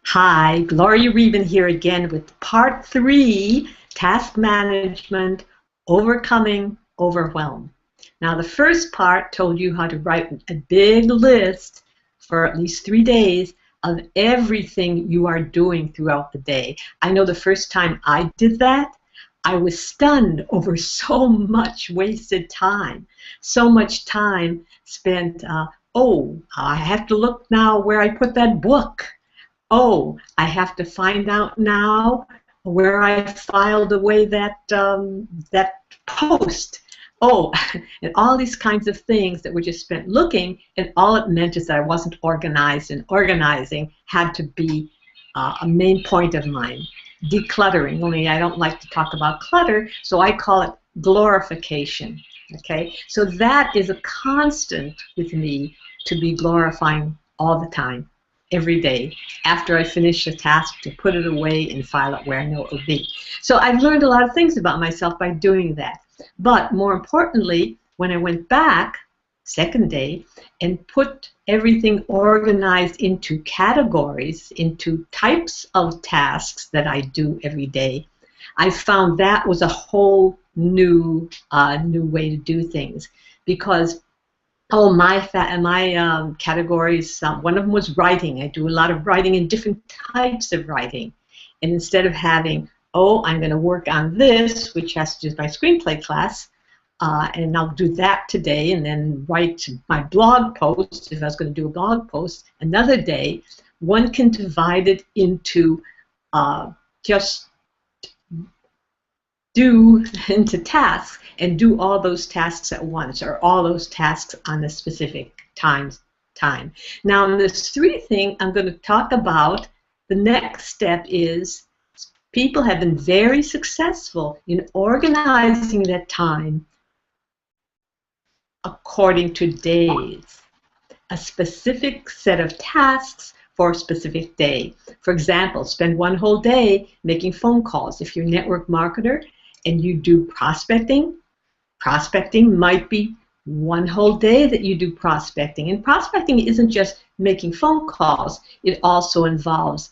Hi, Gloria Reben here again with part 3, Task Management, Overcoming Overwhelm. Now the first part told you how to write a big list for at least 3 days of everything you are doing throughout the day. I know the first time I did that, I was stunned over so much wasted time. So much time spent, I have to look now where I put that book. Oh, I have to find out now where I filed away that post. Oh, and all these kinds of things that were just spent looking, and all it meant is that I wasn't organized, and organizing had to be a main point of mine. Decluttering, only I don't like to talk about clutter, so I call it glorification. Okay, so that is a constant with me, to be glorifying all the time, every day, after I finish a task, to put it away and file it where I know it will be. So I've learned a lot of things about myself by doing that. But more importantly, when I went back, second day, and put everything organized into categories, into types of tasks that I do every day, I found that was a whole new way to do things. Because my categories, one of them was writing. I do a lot of writing and different types of writing. And instead of having, I'm going to work on this, which has to do with my screenplay class, and I'll do that today, and then write my blog post, if I was going to do a blog post, another day, one can divide it into just into tasks, and do all those tasks at once, or all those tasks on a specific time. Now, in this 3 thing, I'm going to talk about the next step is people have been very successful in organizing that time according to days, a specific set of tasks for a specific day. For example, spend one whole day making phone calls. If you're a network marketer and you do prospecting, prospecting might be one whole day that you do prospecting. And prospecting isn't just making phone calls. It also involves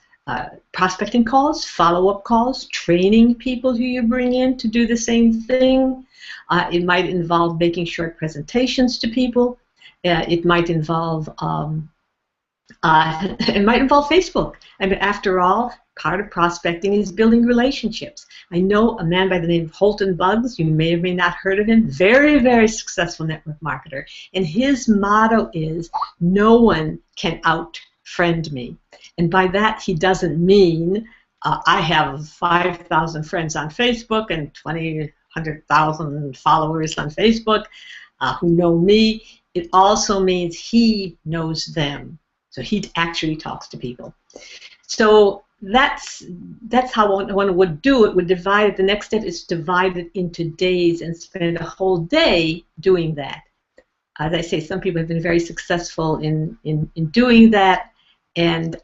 prospecting calls, follow-up calls, training people who you bring in to do the same thing. It might involve making short presentations to people. It might involve Facebook. I mean, after all, part of prospecting is building relationships. I know a man by the name of Holton Buggs. You may or may not heard of him. Very, very successful network marketer. And his motto is, no one can out-friend me. And by that, he doesn't mean I have 5,000 friends on Facebook and 100,000 followers on Facebook who know me. It also means he knows them. So he actually talks to people. So that's how one would do it. Would divide it. The next step is divide it into days and spend a whole day doing that. As I say, some people have been very successful in doing that, and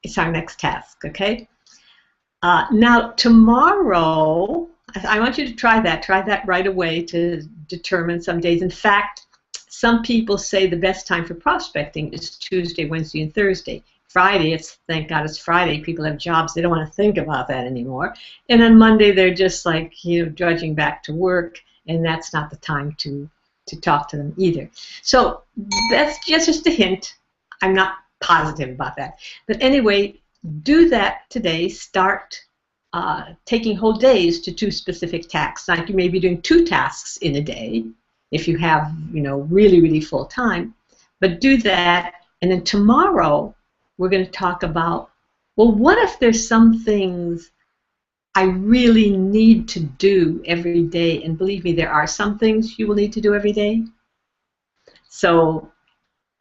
it's our next task. Okay. Now tomorrow, I want you to try that. Try that right away to determine some days. In fact, some people say the best time for prospecting is Tuesday, Wednesday, and Thursday. Friday, thank God it's Friday. People have jobs. They don't want to think about that anymore. And on Monday, they're just like, drudging back to work, and that's not the time to talk to them either. So that's just a hint. I'm not positive about that. But anyway, do that today. Start taking whole days to 2 specific tasks. Like you may be doing 2 tasks in a day if you have, really, really full time. But do that, and then tomorrow we're going to talk about, well, what if there's some things I really need to do every day? And believe me, there are some things you will need to do every day. So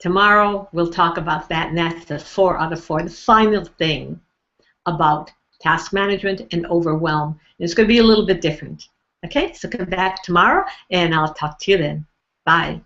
tomorrow we'll talk about that, and that's the 4 out of 4, the final thing about task management and overwhelm. And it's going to be a little bit different. Okay, so come back tomorrow, and I'll talk to you then. Bye.